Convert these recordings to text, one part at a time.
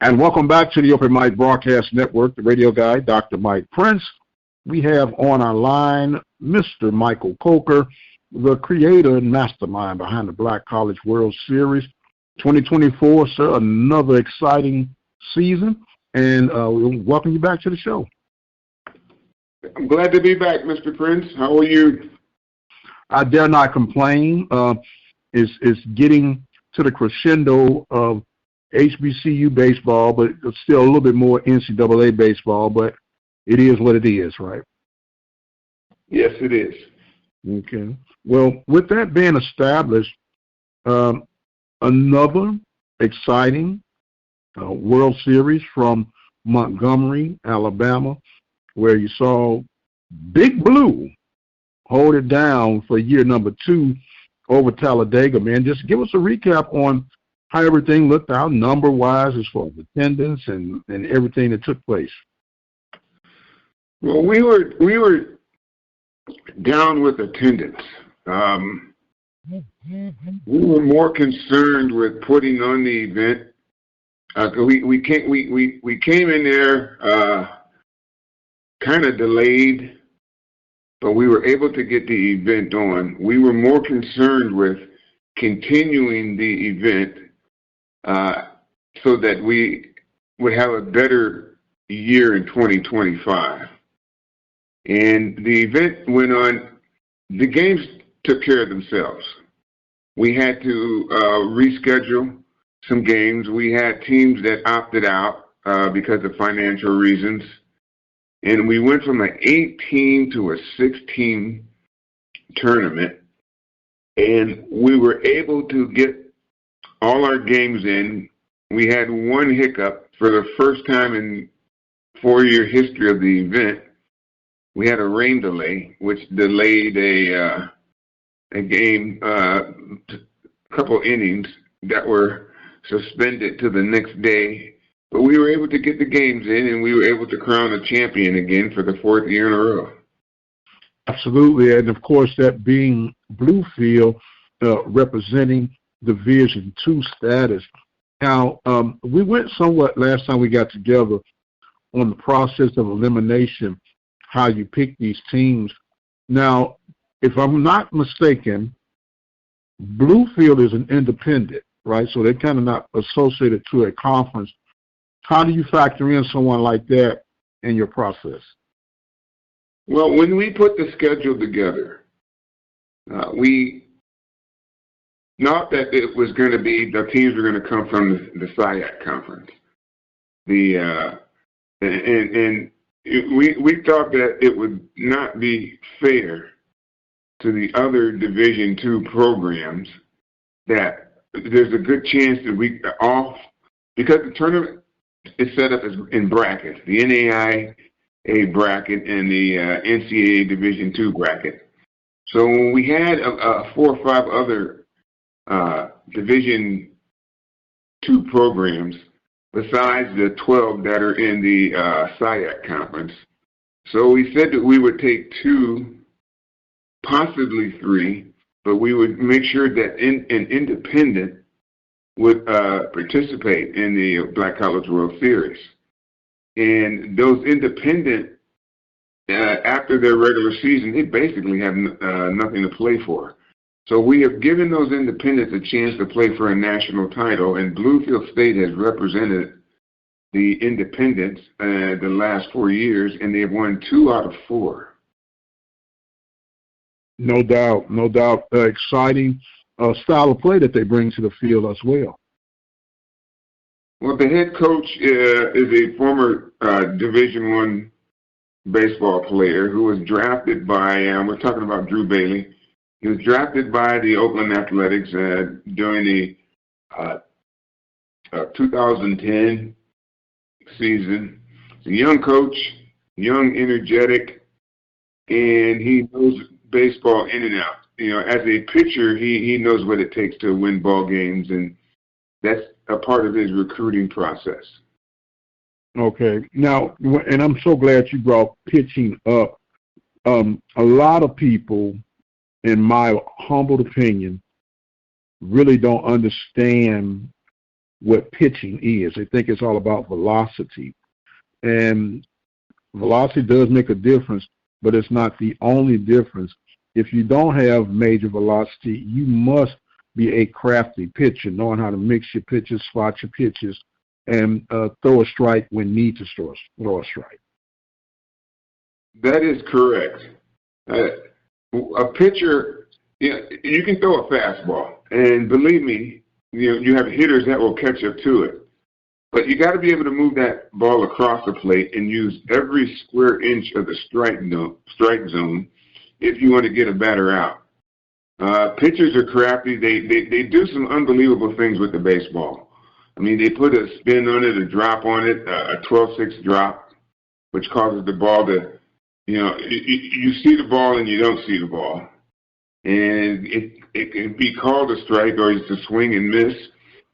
And welcome back to the Open Mic Broadcast Network, the radio guy, Dr. Mike Prince. We have on our line Mr. Michael Coker, the creator and mastermind behind the Black College World Series 2024. Sir, another exciting season, and we'll welcome you back to the show. I'm glad to be back, Mr. Prince. How are you? I dare not complain. It's getting to the crescendo of HBCU baseball, but it's still a little bit more NCAA baseball, but it is what it is, right? Yes, it is. Okay. Well, with that being established, another exciting World Series from Montgomery, Alabama, where you saw Big Blue hold it down for year number 2 over Talladega, man. Just give us a recap on how everything looked out number-wise as far as attendance and everything that took place. Well, we were down with attendance. We were more concerned with putting on the event. We came in there kind of delayed, but we were able to get the event on. We were more concerned with continuing the event so that we would have a better year in 2025. And the event went on. The games took care of themselves. We had to reschedule some games. We had teams that opted out because of financial reasons. And we went from an 8-team to a 6-team tournament. And we were able to get all our games in. We had one hiccup for the first time in 4-year history of the event. We had a rain delay, which delayed a game, a couple innings that were suspended to the next day. But we were able to get the games in, and we were able to crown a champion again for the 4th year in a row. Absolutely, and of course that being Bluefield representing Division II status. Now, we went somewhat last time we got together on the process of elimination, how you pick these teams. Now, if I'm not mistaken, Bluefield is an independent, right? So they're kind of not associated to a conference. How do you factor in someone like that in your process? Well, when we put the schedule together, we not that it was going to be the teams were going to come from the SIAC conference. We thought that it would not be fair to the other Division II programs that there's a good chance that we all, because the tournament is set up as in brackets, the NAIA bracket and the NCAA Division II bracket. So when we had 4 or 5 other Division II programs besides the 12 that are in the SIAC conference, so we said that we would take 2, possibly 3, but we would make sure that an independent would participate in the Black College World Series. And those independent, after their regular season, they basically have nothing to play for. So we have given those independents a chance to play for a national title, and Bluefield State has represented the independents the last 4 years, and they have won 2 out of 4. No doubt, no doubt. Exciting style of play that they bring to the field as well. Well, the head coach is a former Division I baseball player who was drafted by, we're talking about Drew Bailey. He was drafted by the Oakland Athletics during the 2010 season. He's a young coach, young, energetic, and he knows baseball in and out. You know, as a pitcher, he knows what it takes to win ball games, and that's a part of his recruiting process. Okay. Now, and I'm so glad you brought pitching up. A lot of people, in my humble opinion, really don't understand what pitching is. They think it's all about velocity. And velocity does make a difference, but it's not the only difference. If you don't have major velocity, you must be a crafty pitcher, knowing how to mix your pitches, spot your pitches, and throw a strike when need to throw a strike. That is correct. A pitcher, you can throw a fastball, and believe me, you have hitters that will catch up to it. But you got to be able to move that ball across the plate and use every square inch of the strike zone if you want to get a batter out. Pitchers are crafty. They do some unbelievable things with the baseball. I mean, they put a spin on it, a drop on it, a 12-6 drop, which causes the ball to, you see the ball and you don't see the ball. And it can be called a strike, or it's a swing and miss,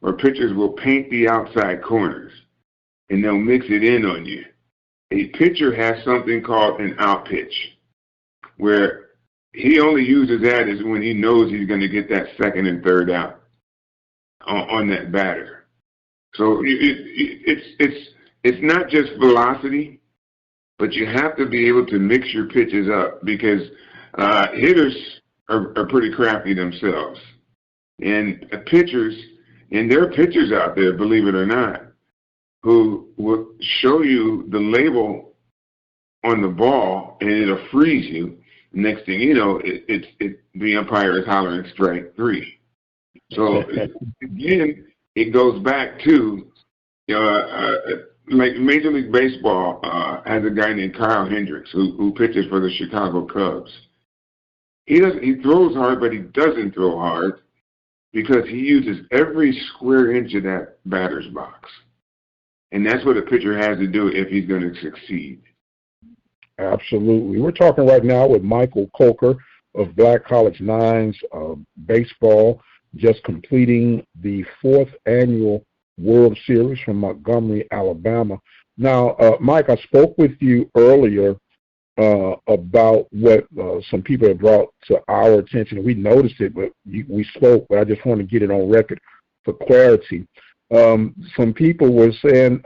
or pitchers will paint the outside corners and they'll mix it in on you. A pitcher has something called an out pitch, where he only uses that is when he knows he's going to get that second and third out on that batter. So it's not just velocity, but you have to be able to mix your pitches up, because hitters are pretty crafty themselves. And pitchers, and there are pitchers out there, believe it or not, who will show you the label on the ball and it'll freeze you. Next thing you know, the umpire is hollering strike 3. So again, it goes back to like Major League Baseball has a guy named Kyle Hendricks who pitches for the Chicago Cubs. He throws hard, but he doesn't throw hard because he uses every square inch of that batter's box. And that's what a pitcher has to do if he's going to succeed. Absolutely. We're talking right now with Michael Coker of Black College Nines Baseball, just completing the 4th annual World Series from Montgomery, Alabama. Now, Mike, I spoke with you earlier about what some people have brought to our attention. We noticed it, but we spoke, but I just want to get it on record for clarity. Some people were saying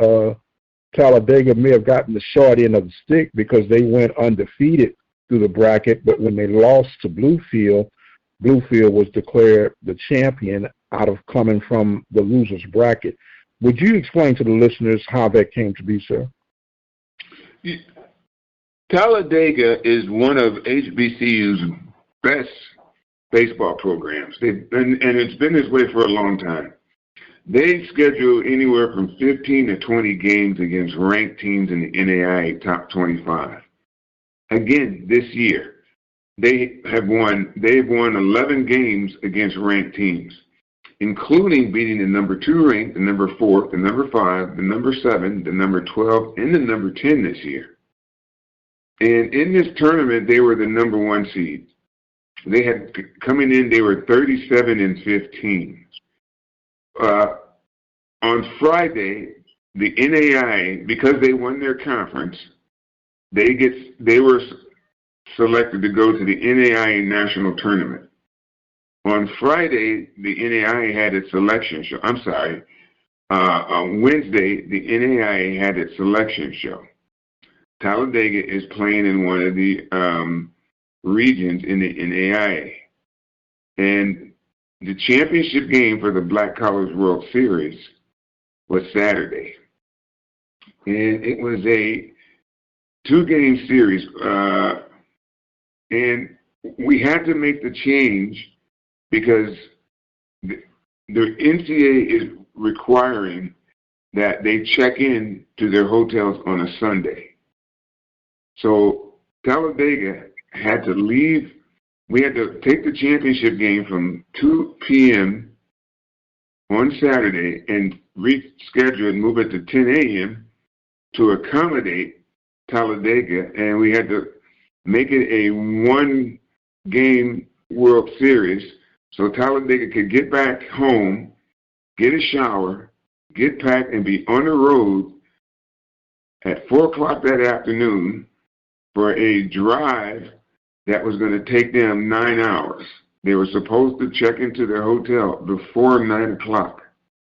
Talladega may have gotten the short end of the stick because they went undefeated through the bracket, but when they lost to Bluefield was declared the champion out of coming from the loser's bracket. Would you explain to the listeners how that came to be, sir? Talladega is one of HBCU's best baseball programs, and it's been this way for a long time. They schedule anywhere from 15 to 20 games against ranked teams in the NAIA Top 25. Again, this year, they've won 11 games against ranked teams, including beating the number 2 ranked, the number 4, the number 5, the number 7, the number 12, and the number 10 this year. And in this tournament, they were the number 1 seed. They had coming in, they were 37-15. On Friday, the NAIA, because they won their conference, they were selected to go to the NAIA National Tournament. On Friday, the NAIA had its selection show. On Wednesday, the NAIA had its selection show. Talladega is playing in one of the regions in the NAIA. And the championship game for the Black College World Series was Saturday. And it was a 2-game series. And we had to make the change because the NCAA is requiring that they check in to their hotels on a Sunday. So Talladega had to leave. We had to take the championship game from 2 p.m. on Saturday and reschedule and move it to 10 a.m. to accommodate Talladega, and we had to make it a 1-game World Series so Talladega could get back home, get a shower, get packed, and be on the road at 4 o'clock that afternoon for a drive that was going to take them 9 hours. They were supposed to check into their hotel before 9 o'clock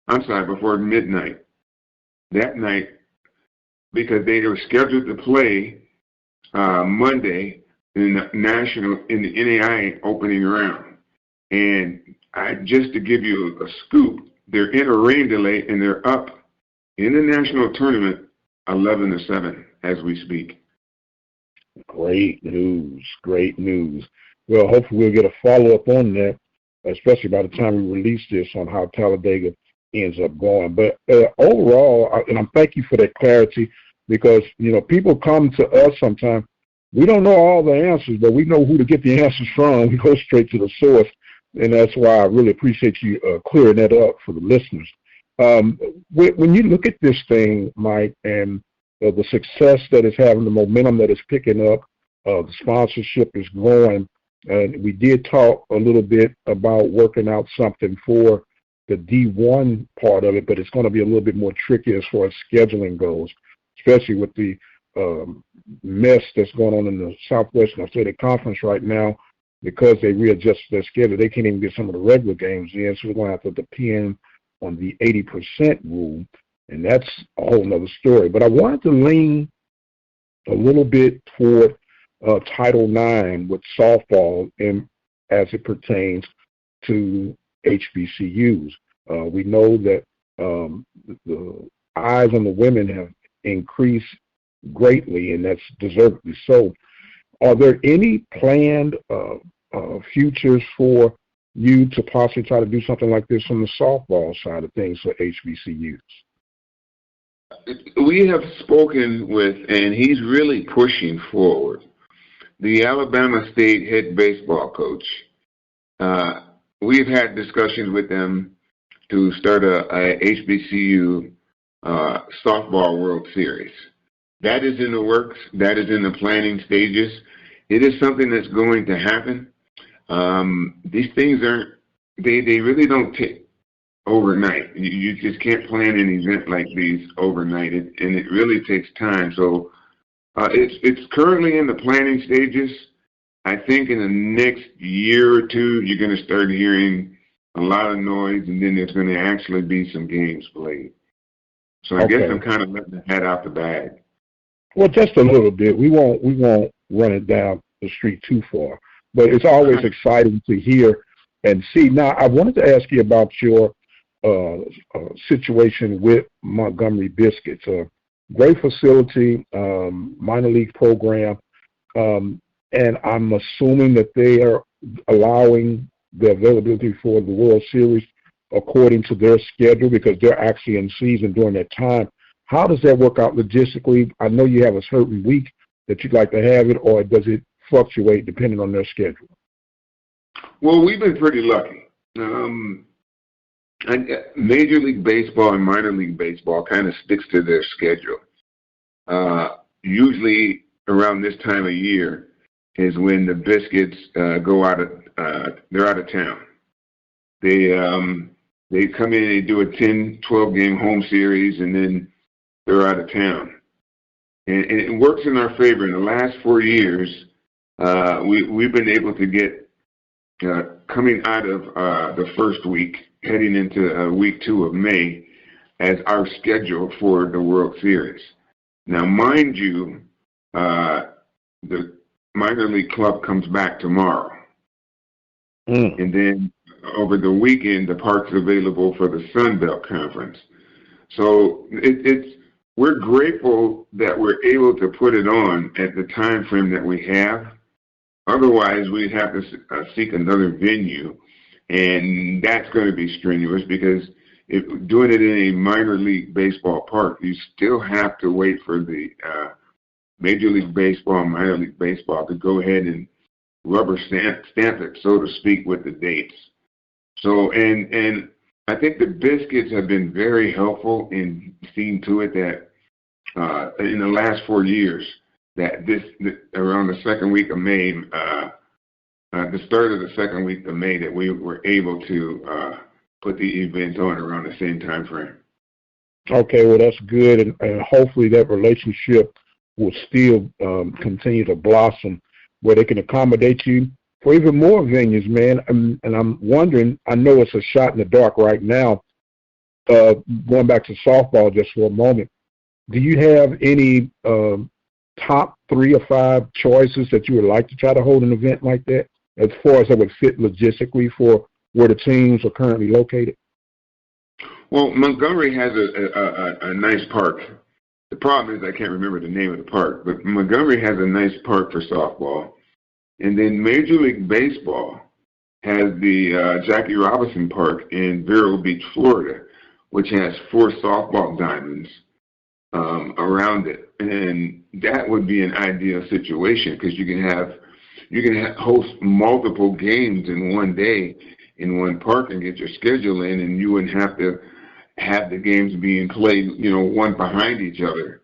before midnight that night, because they were scheduled to play Monday in the NAI opening round. And just to give you a scoop, they're in a rain delay and they're up in the national tournament 11-7 as we speak. Great news. Great news. Well, hopefully we'll get a follow-up on that, especially by the time we release this, on how Talladega ends up going. But overall, and I'm thank you for that clarity, because, you know, people come to us sometimes. We don't know all the answers, but we know who to get the answers from. We go straight to the source, and that's why I really appreciate you clearing that up for the listeners. When you look at this thing, Mike, and the success that it's having, the momentum that it's picking up, the sponsorship is growing, and we did talk a little bit about working out something for the D1 part of it, but it's going to be a little bit more tricky as far as scheduling goes, especially with the mess that's going on in the Southwestern Athletic Conference right now. Because they readjusted their schedule, they can't even get some of the regular games in, so we're going to have to depend on the 80% rule, and that's a whole nother story. But I wanted to lean a little bit toward Title IX with softball, and as it pertains to HBCUs. We know that the eyes on the women have increased greatly, and that's deservedly so. Are there any planned futures for you to possibly try to do something like this on the softball side of things for HBCUs? We have spoken with, and he's really pushing forward, the Alabama State head baseball coach. We've had discussions with them to start a HBCU softball World Series. That is in the works. That is in the planning stages. It is something that's going to happen. These things they really don't take overnight. You just can't plan an event like these overnight, and it really takes time. So it's currently in the planning stages. I think in the next year or two, you're going to start hearing a lot of noise, and then there's going to actually be some games played. So I guess I'm kind of letting the hat out the bag. Well, just a little bit. We won't run it down the street too far, but it's always exciting to hear and see. Now, I wanted to ask you about your situation with Montgomery Biscuits. Great facility, minor league program, and I'm assuming that they are allowing the availability for the World Series according to their schedule, because they're actually in season during that time. How does that work out logistically? I know you have a certain week that you'd like to have it, or does it fluctuate depending on their schedule? Well, we've been pretty lucky. Major League Baseball and minor league baseball kind of sticks to their schedule. Usually around this time of year is when the Biscuits go out of they're out of town. They come in, they do a 10, 12 game home series, and then they're out of town. And it works in our favor. In the last 4 years, we've been able to get coming out of the first week, heading into week 2 of May, as our schedule for the World Series. Now, mind you, the minor league club comes back tomorrow. And then over the weekend, the park's available for the Sun Belt Conference. So we're grateful that we're able to put it on at the time frame that we have. Otherwise, we'd have to seek another venue, and that's going to be strenuous, because if doing it in a minor league baseball park, you still have to wait for the Major League Baseball and minor league baseball to go ahead and rubber stamp it, so to speak, with the dates. So, and I think the Biscuits have been very helpful in seeing to it that in the last 4 years, that around the second week of May, the start of the second week of May, that we were able to put the event on around the same time frame. Okay, well, that's good, and hopefully that relationship will still continue to blossom, where they can accommodate you for even more venues, man. And I'm wondering, I know it's a shot in the dark right now, going back to softball just for a moment, do you have any top 3 or 5 choices that you would like to try to hold an event like that, as far as that would fit logistically for where the teams are currently located? Well, Montgomery has a nice park. The problem is I can't remember the name of the park, but Montgomery has a nice park for softball. And then Major League Baseball has the Jackie Robinson Park in Vero Beach, Florida, which has 4 softball diamonds around it. And that would be an ideal situation because you can host multiple games in one day in one park and get your schedule in, and you wouldn't have to have the games being played, one behind each other.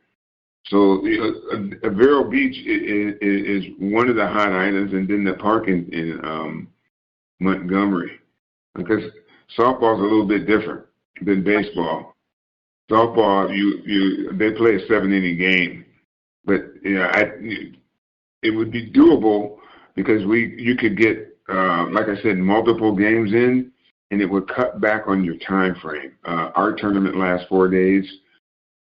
So Vero Beach is one of the hot items, and then the park in Montgomery, because softball is a little bit different than baseball. Softball, they play a 7-inning game, but it would be doable because you could get, like I said, multiple games in, and it would cut back on your time frame. Our tournament lasts 4 days.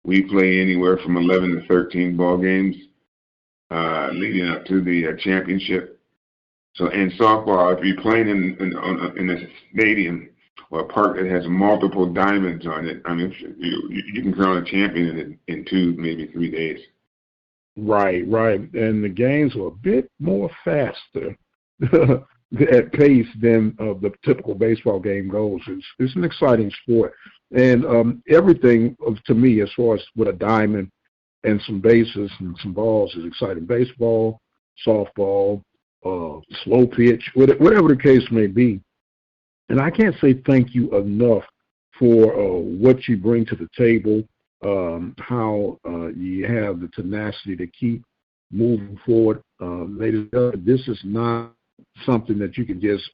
We play anywhere from 11 to 13 ball games leading up to the championship. So in softball, if you're playing in a stadium or a park that has multiple diamonds on it, I mean, you can crown a champion in 2, maybe 3 days. Right. And the games are a bit more faster at pace than the typical baseball game goes. It's an exciting sport. And everything, to me, as far as with a diamond and some bases and some balls, is exciting. Baseball, softball, slow pitch, whatever the case may be. And I can't say thank you enough for what you bring to the table, how you have the tenacity to keep moving forward. Ladies and gentlemen, this is not something that you can just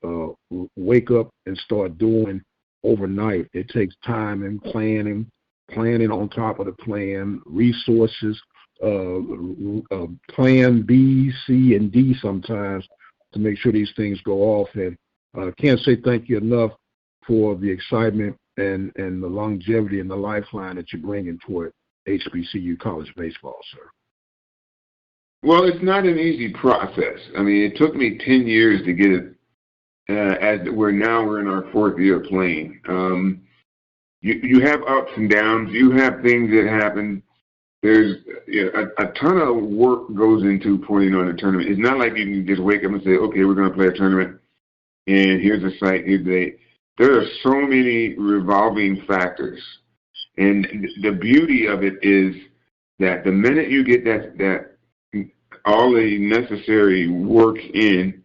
wake up and start doing overnight. It takes time and planning on top of the plan, resources, plan B, C, and D sometimes to make sure these things go off. And can't say thank you enough for the excitement and the longevity and the lifeline that you're bringing toward HBCU college baseball, sir. Well, it's not an easy process. I mean, it took me 10 years to get it. As we're in our 4th year of playing. You have ups and downs. You have things that happen. There's a ton of work goes into putting on a tournament. It's not like you can just wake up and say, okay, we're going to play a tournament, and here's a site, here's the date. There are so many revolving factors. And the beauty of it is that the minute you get that all the necessary work in,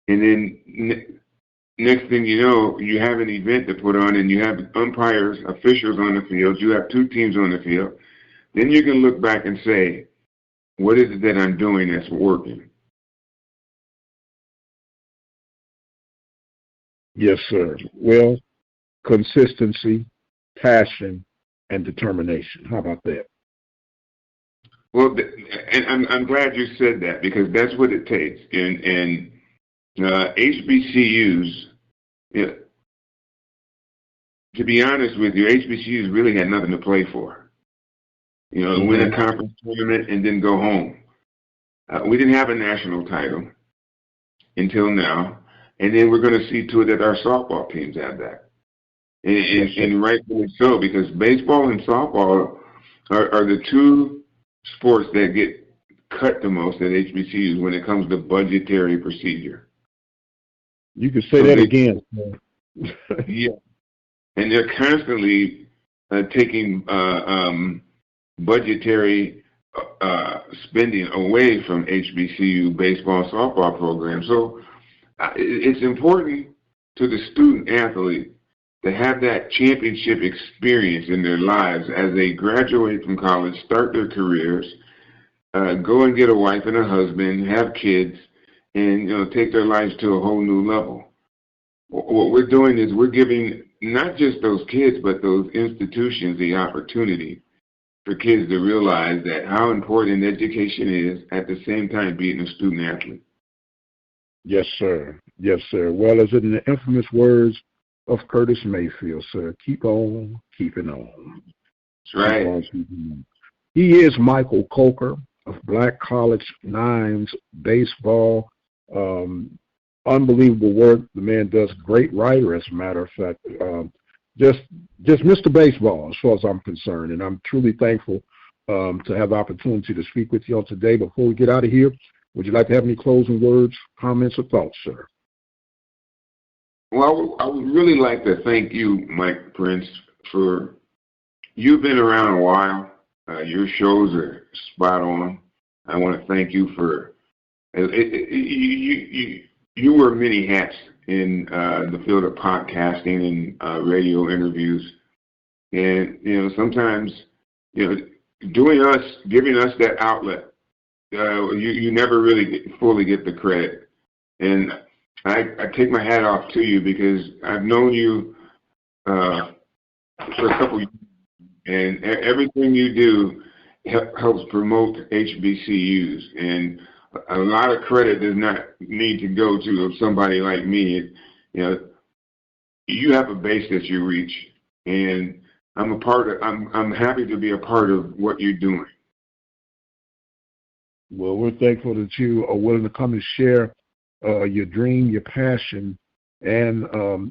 and then next thing you know, you have an event to put on, and you have umpires, officials on the field. You have 2 teams on the field. Then you can look back and say, what is it that I'm doing that's working? Yes, sir. Well, consistency, passion, and determination. How about that? Well, and I'm glad you said that, because that's what it takes. And HBCUs, to be honest with you, HBCUs really had nothing to play for. Win a conference tournament and then go home. We didn't have a national title until now, and then we're going to see to it that our softball teams have that. And rightfully so, because baseball and softball are the 2 sports that get cut the most at HBCUs when it comes to budgetary procedure. You can say that again. Yeah. And they're constantly taking budgetary spending away from HBCU baseball and softball programs. So it's important to the student athlete to have that championship experience in their lives as they graduate from college, start their careers, go and get a wife and a husband, have kids, and take their lives to a whole new level. What we're doing is we're giving not just those kids, but those institutions the opportunity for kids to realize that how important education is, at the same time being a student athlete. Yes, sir. Yes, sir. Well, as in the infamous words of Curtis Mayfield, sir, keep on keeping on. That's right. He is Michael Coker of Black College Nines Baseball. Unbelievable work. The man does. Great writer, as a matter of fact. Just Mr. Baseball, as far as I'm concerned. And I'm truly thankful to have the opportunity to speak with you all today. Before we get out of here, would you like to have any closing words, comments, or thoughts, sir? Well, I would really like to thank you, Mike Prince, for you've been around a while. Your shows are spot on. I want to thank you for you wear many hats in the field of podcasting and radio interviews, and sometimes giving us that outlet, you never really fully get the credit, and I take my hat off to you because I've known you for a couple years, and everything you do helps promote HBCUs, and a lot of credit does not need to go to somebody like me. You have a base that you reach, and I'm happy to be a part of what you're doing. Well, we're thankful that you are willing to come and share your dream, your passion, and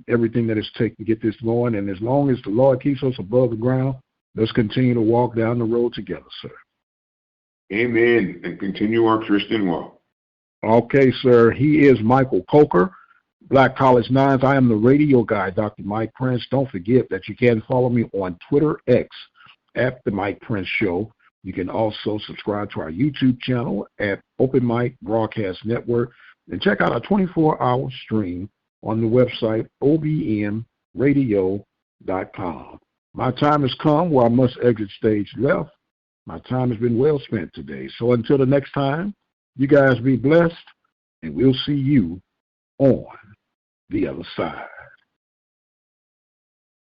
everything that it's taken to get this going. And as long as the Lord keeps us above the ground, let's continue to walk down the road together, sir. Amen. And continue our Christian walk. Okay, sir. He is Michael Coker, Black College Nines. I am the radio guy, Dr. Mike Prince. Don't forget that you can follow me on Twitter X at The Mike Prince Show. You can also subscribe to our YouTube channel at Open Mic Broadcast Network, and check out our 24-hour stream on the website obmradio.com. My time has come where I must exit stage left. My time has been well spent today. So until the next time, you guys be blessed, and we'll see you on the other side.